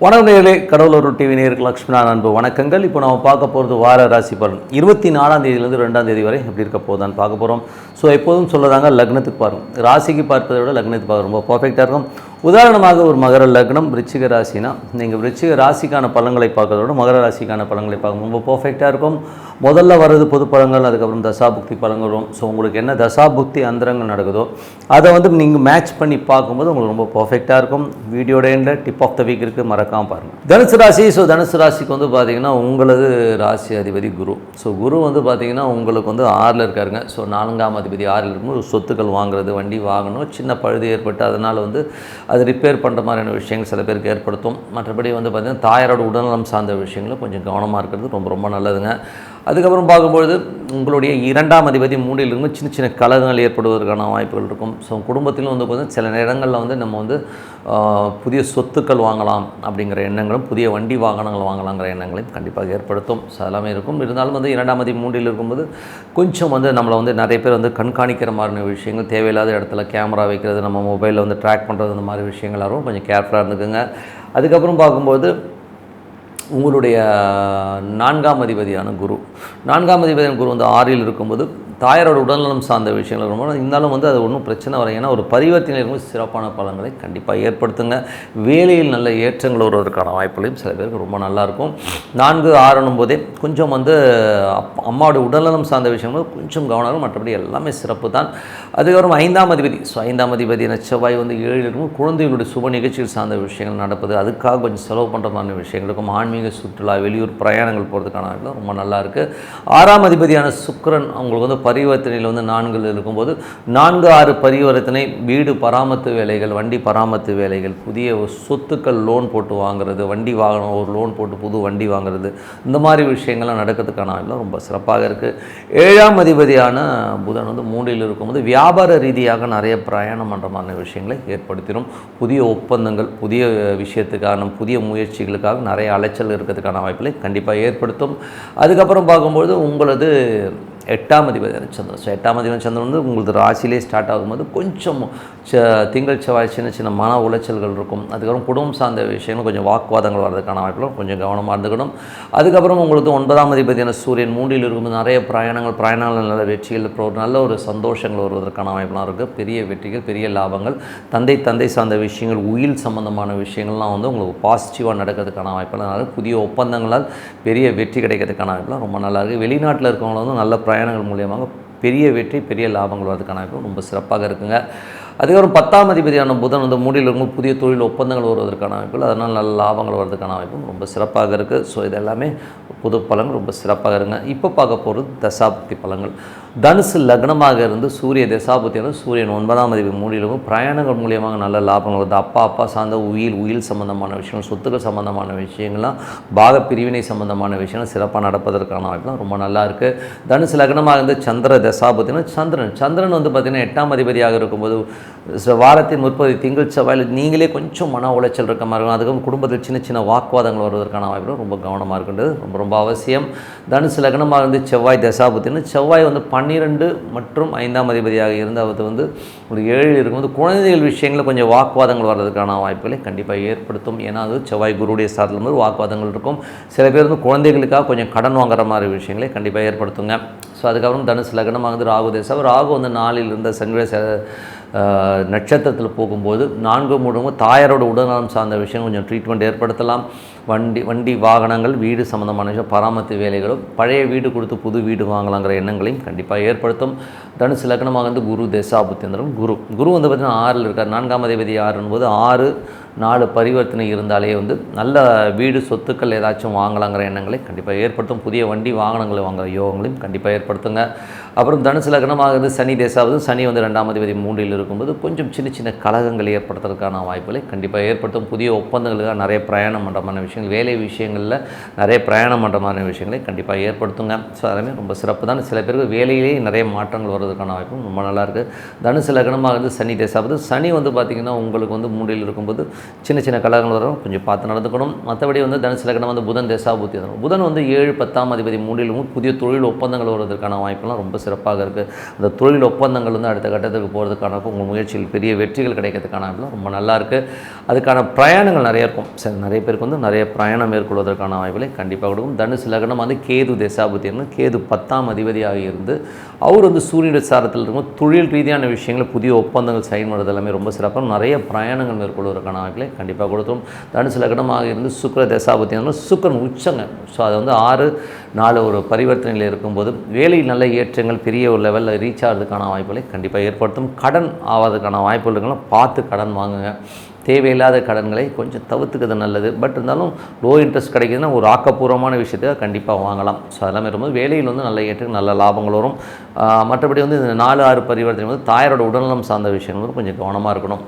வணக்கம் நேயர்களே, கடவுளூர் டிவி நேயர்களுக்கு லக்ஷ்மணா அன்பு வணக்கங்கள். இப்போ நம்ம பார்க்க போகிறது வார ராசி பலன் 24ஆம் தேதியிலேருந்து 2ஆம் தேதி வரை எப்படி இருக்க போகுதான்னு பார்க்க போகிறோம். ஸோ எப்போதும் சொல்லதாங்க, லக்னத்துக்கு பாருங்கள். ராசிக்கு பார்ப்பதை விட லக்னத்துக்கு பார்க்க ரொம்ப பர்ஃபெக்டாக இருக்கும். உதாரணமாக ஒரு மகர லக்னம் விருச்சிக ராசினா நீங்கள் விருச்சிக ராசிக்கான பலன்களை பார்க்கறத விட மகர ராசிக்கான பலன்களை பார்க்க ரொம்ப பர்ஃபெக்டாக இருக்கும். முதல்ல வர்றது பொது பலன்கள், அதுக்கப்புறம் தசாபுக்தி பலன்கள் வரும். ஸோ உங்களுக்கு என்ன தசாபுக்தி அந்தரங்கள் நடக்குதோ அதை நீங்கள் மேட்ச் பண்ணி பார்க்கும்போது உங்களுக்கு ரொம்ப பர்ஃபெக்டாக இருக்கும். வீடியோட எண்டில் டிப் ஆஃப் த வீக் இருக்குது, மறக்காமல் பாருங்கள். தனுசு ராசி. ஸோ தனுசு ராசிக்கு பார்த்தீங்கன்னா உங்களது ராசி அதிபதி குரு. ஸோ குரு பார்த்தீங்கன்னா உங்களுக்கு 6ல் இருக்காருங்க. ஸோ 4ஆம் அதிபதி 6ல் இருக்கும்போது சொத்துக்கள் வாங்குறது, வண்டி வாங்கணும், சின்ன பழுது ஏற்பட்டு அதனால் அது ரிப்பேர் பண்ணுற மாதிரியான விஷயங்கள் சில பேருக்கு ஏற்படுத்தும். மற்றபடி பார்த்திங்கன்னா தாயாரோட உடல்நலம் சார்ந்த விஷயங்களும் கொஞ்சம் கவனமாக இருக்கிறது ரொம்ப ரொம்ப நல்லதுங்க. அதுக்கப்புறம் பார்க்கும்பொழுது உங்களுடைய 2ஆம் அதிபதி 3ல் இருக்கும் சின்ன சின்ன கலகங்கள் ஏற்படுவதற்கான வாய்ப்புகள் இருக்கும். ஸோ குடும்பத்திலும் கொஞ்சம் சில நேரங்களில் நம்ம புதிய சொத்துக்கள் வாங்கலாம் அப்படிங்கிற எண்ணங்களும், புதிய வண்டி வாகனங்கள் வாங்கலாங்கிற எண்ணங்களையும் கண்டிப்பாக ஏற்படுத்தும். ஸோ எல்லாமே இருக்கும். இருந்தாலும் 2ஆம் அதிபதி 3ல் இருக்கும்போது கொஞ்சம் நம்மளை நிறைய பேர் கண்காணிக்கிற மாதிரியான விஷயங்கள், தேவையில்லாத இடத்துல கேமரா வைக்கிறது, நம்ம மொபைலில் ட்ராக் பண்ணுறது, இந்த மாதிரி விஷயங்களாகவும் கொஞ்சம் கேர்ஃபுல்லாக இருந்துக்குங்க. அதுக்கப்புறம் பார்க்கும்போது உங்களுடைய 4ஆம் அதிபதியான குரு 6ல் இருக்கும்போது தாயாரோட உடல்நலம் சார்ந்த விஷயங்கள் ரொம்ப இருந்தாலும் அது ஒன்றும் பிரச்சனை வர, ஏன்னா ஒரு பரிவர்த்தனை இருக்கும்போது சிறப்பான பலன்களை கண்டிப்பாக ஏற்படுத்துங்க. வேலையில் நல்ல ஏற்றங்கள் வருவதற்கான வாய்ப்புகளையும் சில பேருக்கு ரொம்ப நல்லாயிருக்கும். 4, 6 போதே கொஞ்சம் அம்மாவோட உடல்நலம் சார்ந்த விஷயங்கள் கொஞ்சம் கவனம், மற்றபடி எல்லாமே சிறப்பு தான். அதுக்கப்புறம் 5ஆம் அதிபதி. ஸோ 5ஆம் அதிபதியான செவ்வாய் 7ல் இருக்கும். குழந்தைகளுடைய சுப நிகழ்ச்சிகள் சார்ந்த விஷயங்கள் நடப்பது, அதுக்காக கொஞ்சம் செலவு பண்ணுற மாதிரி விஷயங்கள் இருக்கும். ஆன்மீக சுற்றுலா, வெளியூர் பிரயாணங்கள் போகிறதுக்கான வாய்ப்பு ரொம்ப நல்லாயிருக்கு. 6ஆம் அதிபதியான சுக்கிரன் அவங்களுக்கு பரிவர்த்தனையில் 4ல் இருக்கும்போது 4, 6 பரிவர்த்தனை, வீடு பராமத்து வேலைகள், வண்டி பராமத்து வேலைகள், புதிய சொத்துக்கள் லோன் போட்டு வாங்குறது, வண்டி வாகனம் ஒரு லோன் போட்டு புது வண்டி வாங்குறது, இந்த மாதிரி விஷயங்கள்லாம் நடக்கிறதுக்கான வாய்ப்பு ரொம்ப சிறப்பாக இருக்குது. 7ஆம் அதிபதியான புதன் 3ல் இருக்கும்போது வியாபார ரீதியாக நிறைய பிரயாணம் பண்ணுற மாதிரி விஷயங்களை ஏற்படுத்திடும். புதிய ஒப்பந்தங்கள், புதிய விஷயத்துக்கான புதிய முயற்சிகளுக்காக நிறைய அலைச்சல் இருக்கிறதுக்கான வாய்ப்புகளை கண்டிப்பாக ஏற்படுத்தும். அதுக்கப்புறம் பார்க்கும்போது உங்களது 8ஆம் அதிபதியான சந்திரன். ஸோ 8ஆம் அதிபதியான சந்திரன் உங்களுக்கு ராசியிலே ஸ்டார்ட் ஆகும்போது கொஞ்சம் திங்கள் செவ்வாய் சின்ன சின்ன மன உளைச்சல்கள் இருக்கும். அதுக்கப்புறம் குடும்பம் சார்ந்த விஷயங்கள் கொஞ்சம் வாக்குவாதங்கள் வர்றதுக்கான வாய்ப்புகளும் கொஞ்சம் கவனமாக இருந்துக்கணும். அதுக்கப்புறம் உங்களுக்கு 9ஆம் அதிபதியான சூரியன் 3ல் இருக்கும்போது நிறைய பிரயாணங்கள் நல்ல வெற்றிகள், நல்ல ஒரு சந்தோஷங்கள் வருவதற்கான வாய்ப்புலாம் இருக்குது. பெரிய வெற்றிகள், பெரிய லாபங்கள், தந்தை சார்ந்த விஷயங்கள், உயில் சம்பந்தமான விஷயங்கள்லாம் உங்களுக்கு பாசிட்டிவாக நடக்கிறதுக்கான வாய்ப்புலாம், புதிய ஒப்பந்தங்களால் பெரிய வெற்றி கிடைக்கிறதுக்கான வாய்ப்புலாம் ரொம்ப நல்லா இருக்குது. வெளிநாட்டில் இருக்கவங்க நல்ல பிரயாணங்கள் மூலியமாக பெரிய வெற்றி, பெரிய லாபங்கள் வரதுக்கான வாய்ப்பு ரொம்ப சிறப்பாக இருக்குங்க. அதுக்கப்புறம் 10ஆம் அதிபதியான புதன் 3ல் இருக்கும்போது புதிய தொழில் ஒப்பந்தங்கள் வருவதற்கான வாய்ப்புகள், அதனால் நல்ல லாபங்கள் வரதுக்கான வாய்ப்பும் ரொம்ப சிறப்பாக இருக்குது. ஸோ இது எல்லாமே புது பலன்கள் ரொம்ப சிறப்பாக இருங்க. இப்போ பார்க்க போகிறது தசாபுக்தி பலன்கள். தனுசு லக்னமாக இருந்து சூரிய தசாபுக்தி சூரியன் 9ஆம் அதிபதி 3லும் பிரயாணங்கள் மூலியமாக நல்ல லாபங்கள் வருது. அப்பா சார்ந்த உயில் சம்பந்தமான விஷயங்கள், சொத்துக்கள் சம்பந்தமான விஷயங்கள்லாம், பாக பிரிவினை சம்பந்தமான விஷயங்கள் சிறப்பாக நடப்பதற்கான வாய்ப்புலாம் ரொம்ப நல்லா இருக்குது. தனுசு லக்னமாக இருந்து சந்திர தசாபுக்தினா சந்திரன் பார்த்திங்கன்னா 8ஆம் அதிபதியாக இருக்கும்போது வாரத்தின் 30 திங்கள் செவ்வாயில் நீங்களே கொஞ்சம் மன உளைச்சல் இருக்க மாதிரி இருக்கும். அதுக்கப்புறம் குடும்பத்தில் சின்ன சின்ன வாக்குவாதங்கள் வருவதற்கான வாய்ப்பு ரொம்ப கவனமாக இருக்கின்றது ரொம்ப ரொம்ப அவசியம். தனுசு லக்னமாக இருந்து செவ்வாய் தசாபுத்தின்னு செவ்வாய் 12 மற்றும் 5ஆம் அதிபதியாக இருந்து அவர் ஒரு 7ல் இருக்கும்போது குழந்தைகள் விஷயங்களில் கொஞ்சம் வாக்குவாதங்கள் வர்றதுக்கான வாய்ப்புகளை கண்டிப்பாக ஏற்படுத்தும். ஏன்னா அது செவ்வாய் குருடைய சாதத்தில் வாக்குவாதங்கள் இருக்கும். சில பேர் குழந்தைகளுக்காக கொஞ்சம் கடன் வாங்குற மாதிரி விஷயங்களை கண்டிப்பாக ஏற்படுத்துங்க. ஸோ அதுக்கப்புறம் தனுசு லக்னமாக ராகு தேசம். ராகு 4ல் இருந்த சங்கர நட்சத்திரத்தில் போகும்போது 4 மூலமும் தாயாரோட உடல்நலம் சார்ந்த விஷயம் கொஞ்சம் ட்ரீட்மெண்ட் ஏற்படுத்தலாம். வண்டி வாகனங்கள், வீடு சம்மந்தமான விஷயம், பராமரிப்பு வேலைகளும், பழைய வீடு கொடுத்து புது வீடு வாங்கலாங்கிற எண்ணங்களையும் கண்டிப்பாக ஏற்படுத்தும். தனுசு லக்னமாக குரு தசாபுத்தியந்திரம். குரு பார்த்திங்கன்னா 6ல் இருக்கார். 4ஆம் அதிபதி 6 6, 4 பரிவர்த்தனை இருந்தாலே நல்ல வீடு சொத்துக்கள் ஏதாச்சும் வாங்கலாங்கிற எண்ணங்களை கண்டிப்பாக ஏற்படுத்தும். புதிய வண்டி வாகனங்களை வாங்குகிற யோகங்களையும் கண்டிப்பாக ஏற்படுத்துங்க. அப்புறம் தனுசு லக்னமாக சனி தேசாவது. சனி 2ஆம் அதிபதி 3ல் இருக்கும்போது கொஞ்சம் சின்ன சின்ன கலகங்கள் ஏற்படுத்துறதுக்கான வாய்ப்புகளை கண்டிப்பாக ஏற்படுத்தும். புதிய ஒப்பந்தங்களுக்காக நிறைய பிரயாணம் பண்ணுற மாதிரி விஷயங்கள், வேலை விஷயங்களில் நிறைய பிரயாணம் பண்ணுற மாதிரியான விஷயங்களை கண்டிப்பாக ஏற்படுத்துங்க. ஸோ அதெல்லாமே ரொம்ப சிறப்பு தான். சில பேருக்கு வேலையிலேயே நிறைய மாற்றங்கள் வர்றதுக்கான வாய்ப்பும் ரொம்ப நல்லாயிருக்கு. தனுசு லக்னமாக வந்து சனி தேசாபத்து. சனி வந்து பார்த்திங்கன்னா உங்களுக்கு வந்து மூன்றில் இருக்கும்போது சின்ன சின்ன கலகங்கள் வரும், கொஞ்சம் பார்த்து நடந்துக்கணும். மற்றபடி வந்து தனுசு லக்னம் வந்து புதன் தேசாபுத்தி வரும். புதன் வந்து 7 10ஆம் அதிபதி மூன்றிலும் புதிய தொழில் ஒப்பந்தங்கள் வருவதற்கான வாய்ப்புலாம் ரொம்ப சிறப்பாக இருக்குது. அந்த தொழில் ஒப்பந்தங்கள் வந்து அடுத்த கட்டத்துக்கு போகிறதுக்கான உங்கள் முயற்சியில் பெரிய வெற்றிகள் கிடைக்கிறதுக்கான வாய்ப்புலாம் ரொம்ப நல்லாயிருக்கு. அதுக்கான பிரயாணங்கள் நிறைய இருக்கும். சரி, நிறைய பேருக்கு வந்து நிறைய பிரயாணம் மேற்கொள்வதற்கான வாய்ப்புகளை கண்டிப்பாக கொடுக்கும். தனுசு லக்னம் வந்து கேது தேசாபுத்தி, கேது 10ஆம் அதிபதியாக இருந்து அவர் வந்து சூரிய சாரத்தில் இருக்கும். தொழில் ரீதியான விஷயங்கள், புதிய ஒப்பந்தங்கள் சைன் பண்ணுறது எல்லாமே ரொம்ப சிறப்பாக நிறைய பிரயாணங்கள் மேற்கொள்வதற்கான வாய்ப்புகளை கண்டிப்பாக கொடுத்துரும். தனுசு லக்னமாக இருந்து சுக்கிர தேசாபுத்தி சுக்கிரன் உச்சங்க. ஸோ அதை வந்து 6-4 ஒரு பரிவர்த்தனையில் இருக்கும்போது வேலை நல்ல ஏற்றங்கள் பெரிய ஒரு லெவலில் ரீச் ஆகிறதுக்கான வாய்ப்புகளை கண்டிப்பாக ஏற்படுத்தும். கடன் ஆவதுக்கான வாய்ப்புகள் இருக்கலாம், பார்த்து கடன் வாங்குங்க. தேவையில்லாத கடன்களை கொஞ்சம் தவிர்த்துக்கிறது நல்லது. பட் இருந்தாலும் லோ இன்ட்ரெஸ்ட் கிடைக்குதுன்னா ஒரு ஆக்கப்பூர்வமான விஷயத்தை கண்டிப்பாக வாங்கலாம். ஸோ அதெல்லாம் இருக்கும்போது வேலையில் வந்து நல்ல ஏற்று நல்ல லாபங்கள் வரும். மற்றபடி வந்து இந்த 4-6 பரிவர்த்தனை வந்து தாயாரோட உடல்நலம் சார்ந்த விஷயங்கள் வந்து கொஞ்சம் கவனமாக இருக்கணும்.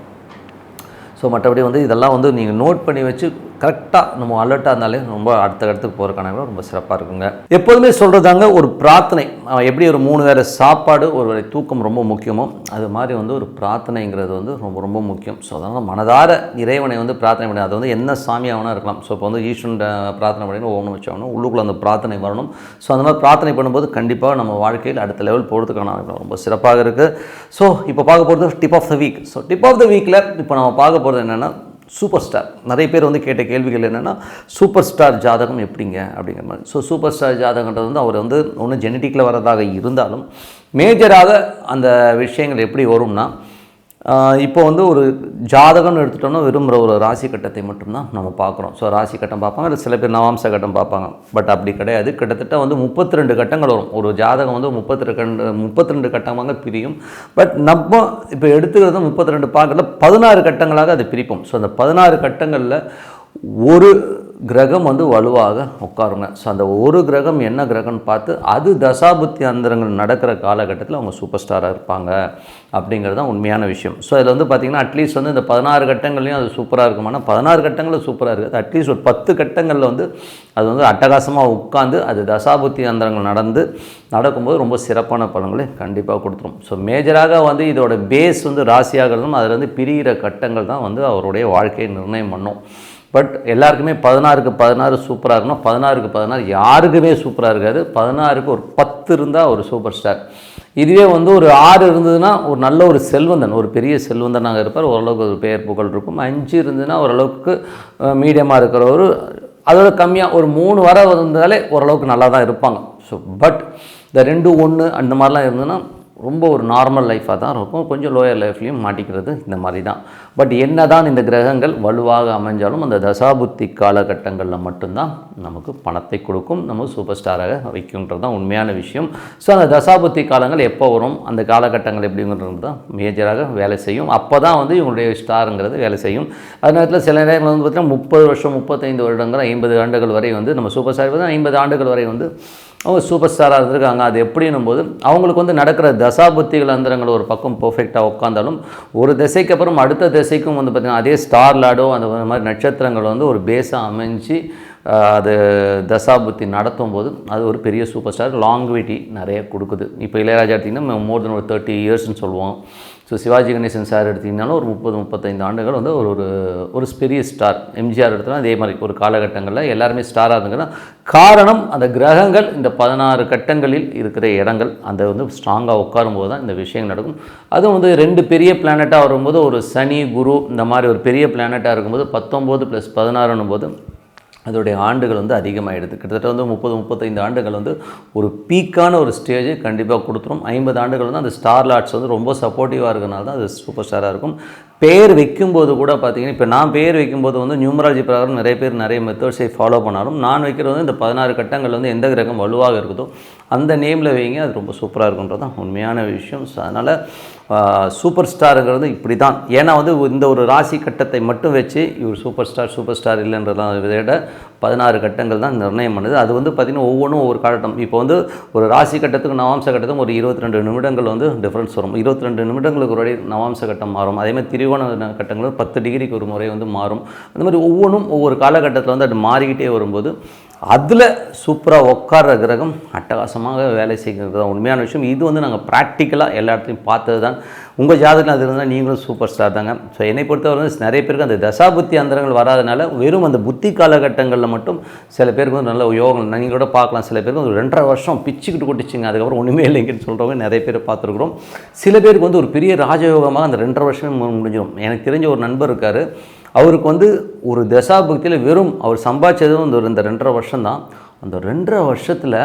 ஸோ மற்றபடி வந்து இதெல்லாம் வந்து நீங்கள் நோட் பண்ணி வச்சு கரெக்டாக நம்ம அலர்ட்டாக இருந்தாலே ரொம்ப அடுத்த இடத்துக்கு போகிறக்கான ரொம்ப சிறப்பாக இருக்குங்க. எப்போதுமே சொல்கிறதாங்க, ஒரு பிரார்த்தனை எப்படி ஒரு 3 வேளை சாப்பாடு, ஒரு வேளை தூக்கம் ரொம்ப முக்கியமோ அது மாதிரி வந்து ஒரு பிரார்த்தனைங்கிறது வந்து ரொம்ப ரொம்ப முக்கியம். ஸோ அதனால் மனதார இறைவனை வந்து பிரார்த்தனை பண்ணி, அது வந்து என்ன சாமியாகனா இருக்கலாம். ஸோ இப்போ வந்து ஈஸ்வரன் பிரார்த்தனை பண்ணி ஓம்னு வச்சோம்னா உள்ளுக்குள்ளே அந்த பிரார்த்தனை வரணும். ஸோ அந்த மாதிரி பிரார்த்தனை பண்ணும்போது கண்டிப்பாக நம்ம வாழ்க்கையில் அடுத்த லெவல் போகிறதுக்கான ரொம்ப சிறப்பாக இருக்குது. ஸோ இப்போ பார்க்க போகிறது tip of the week. So tip of the வீக்கில் இப்போ நம்ம பார்க்க போகிறது என்னென்னா, சூப்பர் ஸ்டார். நிறைய பேர் வந்து கேட்ட கேள்விகள் என்னென்னா, சூப்பர் ஸ்டார் ஜாதகம் எப்படிங்க அப்படிங்கிற மாதிரி. ஸோ சூப்பர் ஸ்டார் ஜாதகன்றது வந்து அவர் வந்து ஒன்று ஜெனட்டிக்கில் வரதாக இருந்தாலும் மேஜராக அந்த விஷயங்கள் எப்படி வரும்னா, இப்போ வந்து ஒரு ஜாதகம்னு எடுத்துட்டோம்னா விரும்புகிற ஒரு ராசி கட்டத்தை மட்டும்தான் நம்ம பார்க்குறோம். ஸோ ராசி கட்டம் பார்ப்பாங்க, இல்லை சில பேர் நவாம்ச கட்டம் பார்ப்பாங்க. பட் அப்படி கிடையாது. கிட்டத்தட்ட வந்து 32 கட்டங்கள் வரும். ஒரு ஜாதகம் வந்து 32 கட்டமாக பிரியும். பட் நம்ம இப்போ எடுத்துக்கிறது 32 பார்க்கல 16 கட்டங்களாக அதை பிரிப்போம். ஸோ அந்த 16 கட்டங்களில் ஒரு கிரகம் வந்து வலுவாக உட்காருங்க. ஸோ அந்த ஒரு கிரகம் என்ன கிரகம்னு பார்த்து அது தசாபுத்தி அந்தரங்கள் நடக்கிற காலகட்டத்தில் அவங்க சூப்பர் ஸ்டாராக இருப்பாங்க அப்படிங்கிறது தான் உண்மையான விஷயம். ஸோ இதில் வந்து பார்த்திங்கன்னா அட்லீஸ்ட் வந்து இந்த 16 கட்டங்கள்லையும் அது சூப்பராக இருக்குமானா 16 கட்டங்களில் சூப்பராக இருக்குது. அட்லீஸ்ட் ஒரு 10 கட்டங்களில் வந்து அது வந்து அட்டகாசமாக உட்காந்து அது தசாபுத்தி அந்தரங்கள் நடக்கும்போது ரொம்ப சிறப்பான பலன்களை கண்டிப்பாக கொடுத்துரும். ஸோ மேஜராக வந்து இதோட பேஸ் வந்து ராசியாகிறதும் அதில் வந்து பிரிகிற கட்டங்கள் தான் வந்து அவருடைய வாழ்க்கையை நிர்ணயம் பண்ணும். பட் எல்லாருக்குமே 16க்கு 16 சூப்பராக இருக்கணும். 16க்கு 16 யாருக்குமே சூப்பராக இருக்காது. 16க்கு ஒரு 10 இருந்தால் ஒரு சூப்பர் ஸ்டார். இதுவே வந்து ஒரு 6 இருந்ததுன்னா ஒரு நல்ல ஒரு செல்வந்தன், ஒரு பெரிய செல்வந்தனாக இருப்பார். ஓரளவுக்கு ஒரு பெயர் புகழ் இருக்கும். 5 இருந்ததுன்னா ஓரளவுக்கு மீடியமாக இருக்கிற ஒரு, அதோட கம்மியாக ஒரு 3 வர இருந்தாலே ஓரளவுக்கு நல்லா தான் இருப்பாங்க. ஸோ பட் இந்த 2 1 அந்த மாதிரிலாம் இருந்ததுன்னா ரொம்ப ஒரு நார்மல் லைஃபாக தான் இருக்கும். கொஞ்சம் லோயர் லைஃப்லேயும் மாட்டிக்கிறது இந்த மாதிரி தான். பட் என்ன தான் இந்த கிரகங்கள் வலுவாக அமைஞ்சாலும் அந்த தசாபுத்தி காலகட்டங்களில் மட்டும்தான் நமக்கு பணத்தை கொடுக்கும், நம்ம சூப்பர் ஸ்டாராக வைக்கும்ன்றது தான் உண்மையான விஷயம். ஸோ அந்த தசாபுத்தி காலங்கள் எப்போ வரும், அந்த காலகட்டங்கள் எப்படிங்கிறது தான் மேஜராக வேலை செய்யும். அப்போ தான் வந்து இவங்களுடைய ஸ்டாருங்கிறது வேலை செய்யும். அது நேரத்தில் சில நேரங்கள் வந்து பார்த்திங்கன்னா 30 வருஷம் 35 வருடங்கள் 50 ஆண்டுகள் வரை வந்து நம்ம சூப்பர் ஸ்டார் 50 ஆண்டுகள் வரை வந்து அவங்க சூப்பர் ஸ்டாராக இருந்திருக்காங்க. அது எப்படின்னும் போது அவங்களுக்கு வந்து நடக்கிற தசாபுத்திகள் அந்தரங்கள் ஒரு பக்கம் பர்ஃபெக்டாக உட்காந்தாலும் ஒரு திசைக்கு அப்புறம் அடுத்த திசைக்கும் வந்து பார்த்திங்கன்னா அதே ஸ்டார் லாடோ அந்த மாதிரி நட்சத்திரங்கள் வந்து ஒரு பேஸாக அமைஞ்சு அது தசாபுத்தி நடத்தும் போது அது ஒரு பெரிய சூப்பர் ஸ்டார் லாங்குவிட்டி நிறைய கொடுக்குது. இப்போ இளையராஜா எடுத்திங்கன்னா மோர் தென் ஒரு 30 இயர்ஸ்னு சொல்லுவோம். ஸோ சிவாஜி கணேசன் சார் எடுத்திங்கனாலும் ஒரு 30-35 ஆண்டுகள் வந்து ஒரு பெரிய ஸ்டார். எம்ஜிஆர் எடுத்தோன்னா அதே மாதிரி ஒரு காலகட்டங்களில் எல்லாருமே ஸ்டாராக இருந்துங்கன்னா காரணம் அந்த கிரகங்கள் இந்த 16 கட்டங்களில் இருக்கிற இடங்கள் அந்த வந்து ஸ்ட்ராங்காக உட்காரும்போது தான் இந்த விஷயங்கள் நடக்கும். அதுவும் வந்து 2 பெரிய பிளானட்டாக வரும்போது ஒரு சனி குரு இந்த மாதிரி ஒரு பெரிய பிளானட்டாக இருக்கும்போது 19 + 16 போது அதோடைய ஆண்டுகள் வந்து அதிகமாகிடுது. கிட்டத்தட்ட வந்து 30-35 ஆண்டுகள் வந்து ஒரு பீக்கான ஒரு ஸ்டேஜ் கண்டிப்பாக கொடுத்துரும். 50 ஆண்டுகள் வந்து அந்த ஸ்டார் லாட்ஸ் வந்து ரொம்ப சப்போர்ட்டிவாக இருக்கிறனால தான் அது சூப்பர் ஸ்டாராக இருக்கும். பேர் வைக்கும்போது கூட பார்த்திங்கன்னா, இப்போ நான் பேர் வைக்கும்போது வந்து நியூமராலஜி பிரகாரம் நிறைய பேர் நிறைய மெத்தட்ஸை ஃபாலோ பண்ணாலும் நான் வைக்கிறது வந்து இந்த 16 கட்டங்கள் வந்து எந்த கிரகம் வலுவாக இருக்குதோ அந்த நேமில் வைங்க, அது ரொம்ப சூப்பராக இருக்குன்றது தான் உண்மையான விஷயம். ஸோ அதனால் சூப்பர் ஸ்டாருங்கிறது இப்படி தான். ஏன்னா வந்து இந்த ஒரு ராசி கட்டத்தை மட்டும் வச்சு இவர் சூப்பர் ஸ்டார் இல்லைன்றதான் விட 16 கட்டங்கள் தான் நிர்ணயம் பண்ணுது. அது வந்து பார்த்திங்கன்னா ஒவ்வொன்றும் ஒவ்வொரு காலட்டம். இப்போ வந்து ஒரு ராசி கட்டத்துக்கு நவாம்ச கட்டத்துக்கும் ஒரு 22 நிமிடங்கள் வந்து டிஃப்ரென்ஸ் வரும். 22 நிமிடங்களுக்கு ஒரு நவாம்ச கட்டம் மாறும். அதேமாதிரி திரிகோண திரிகோண கட்டங்கள் 10 டிகிரிக்கு ஒரு முறை வந்து மாறும். அந்த மாதிரி ஒவ்வொன்றும் ஒவ்வொரு காலகட்டத்தில் வந்து அது மாறிக்கிட்டே வரும்போது அதில் சூப்பராக உட்கார்ற கிரகம் அட்டகாசமாக வேலை செய்கிறது தான் உண்மையான விஷயம். இது வந்து நாங்கள் ப்ராக்டிக்கலாக எல்லா இடத்துலையும் பார்த்தது தான். உங்கள் ஜாதகத்தில் அது இருந்தால் நீங்களும் சூப்பர் ஸ்டார் தாங்க. ஸோ என்னை பொறுத்தவரை நிறைய பேருக்கு அந்த தசாபுத்தி அந்தரங்கள் வராதனால வெறும் அந்த புத்தி காலகட்டங்களில் மட்டும் சில பேருக்கு வந்து நல்ல யோகம் நீங்கள் கூட பார்க்கலாம். சில பேருக்கு ஒரு 2.5 வருஷம் பிச்சுக்கிட்டு கொட்டிச்சிங்க, அதுக்கப்புறம் ஒன்றுமே இல்லைங்கன்னு சொல்கிறவங்க நிறைய பேர் பார்த்துருக்குறோம். சில பேருக்கு வந்து ஒரு பெரிய ராஜயோகமாக அந்த 2.5 வருஷமே முடிஞ்சிடும். எனக்கு தெரிஞ்ச ஒரு நண்பர் இருக்கார், அவருக்கு வந்து ஒரு தசாபுக்தியில் வெறும் அவர் சம்பாதிச்சதும் இந்த 2.5 வருஷம் தான். அந்த 2.5 வருஷத்தில்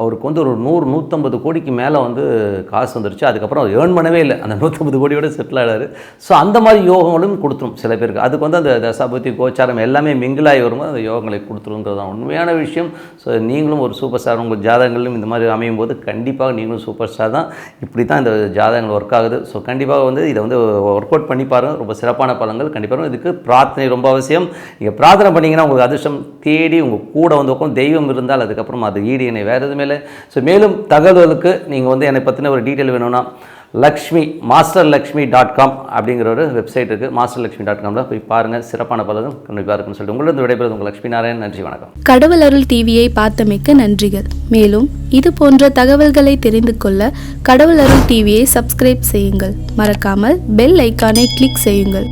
அவருக்கு வந்து ஒரு 100-150 கோடிக்கு மேலே வந்து காசு வந்துருச்சு. அதுக்கப்புறம் அவர் ஏர்ன் பண்ணவே இல்லை, அந்த 150 கோடியோட செட்டில் ஆகிறாரு. ஸோ அந்த மாதிரி யோகங்களும் கொடுத்துரும் சில பேருக்கு. அதுக்கு வந்து அந்த தசாபுத்தி கோச்சாரம் எல்லாமே மிங்கிளாகி வரும்போது அந்த யோகங்களை கொடுத்துருங்கிறது தான் உண்மையான விஷயம். ஸோ நீங்களும் ஒரு சூப்பர் ஸ்டார், உங்கள் ஜாதகங்களும் இந்த மாதிரி அமையும் போது கண்டிப்பாக நீங்களும் சூப்பர் ஸ்டார் தான். இப்படி தான் இந்த ஜாதகங்கள் ஒர்க் ஆகுது. ஸோ கண்டிப்பாக வந்து இதை வந்து ஒர்க் அவுட் பண்ணி பாருங்கள். ரொம்ப சிறப்பான பலன்கள் கண்டிப்பாக. இதுக்கு பிரார்த்தனை ரொம்ப அவசியம். நீங்கள் பிரார்த்தனை பண்ணிங்கன்னா உங்களுக்கு அதிர்ஷ்டம் தேடி உங்கள் கூட வந்து உட்காந்து தெய்வம் இருந்தால் அதுக்கப்புறம் அது ஈடு வேறு எதுவுமே இல்லை. ஸோ மேலும் தகவல்களுக்கு நீங்கள் வந்து என்னை பற்றின ஒரு டீட்டெயில் வேணும்னா லக்ஷ்மி masterlakshmi.com அப்படிங்கிற ஒரு வெப்சைட் இருக்குது. masterlakshmi.com போய் பாருங்கள். சிறப்பான பலரும் கண்டிப்பாக இருக்குன்னு சொல்லிட்டு உங்களிடம் விடைபெறுவது உங்கள் லக்ஷ்மி நாராயணன். நன்றி, வணக்கம். கடவுள் அருள் டிவியை பார்த்தமைக்கு நன்றிகள். மேலும் இது போன்ற தகவல்களை தெரிந்து கொள்ள கடவுள் அருள் டிவியை சப்ஸ்கிரைப் செய்யுங்கள். மறக்காமல் பெல் ஐக்கானை கிளிக் செய்யுங்கள்.